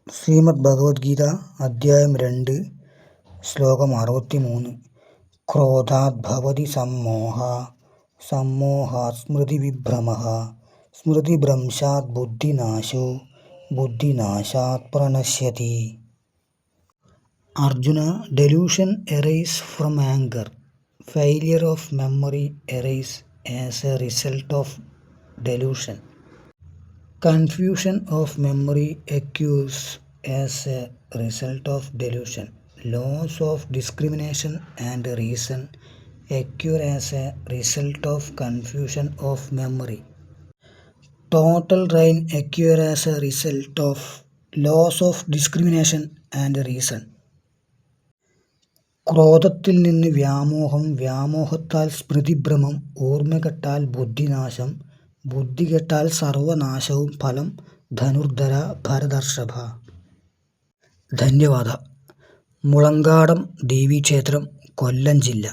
ശ്രീമദ് ഭഗവത്ഗീത അധ്യായം 2 ശ്ലോകം 63. ക്രോധാത് ഭവതി സമ്മോഹ സമ്മോഹാത് സ്മൃതിവിഭ്രമഃ സ്മൃതിഭ്രംശാത് ബുദ്ധിനാശോ ബുദ്ധിനാശാത് പ്രണശ്യതി. Arjuna, delusion arises from anger. Failure of memory arises as a result of delusion. Confusion of memory occurs as a result of delusion. Loss of discrimination and reason occur as a result of confusion of memory. Total ruin occurs as a result of loss of discrimination and reason. ക്രോധത്തിൽ നിന്ന് വ്യാമോഹം, വ്യാമോഹത്താൽ സ്മൃതിഭ്രമം, ഓർമ്മ കെട്ടാൽ ബുദ്ധിനാശം, ബുദ്ധി കെട്ടാൽ സർവനാശവും ഫലം. ധനുർധര ഭരതർഷഭ. ധന്യവാദ. മുളങ്കാടം ദേവീക്ഷേത്രം, കൊല്ലം ജില്ല.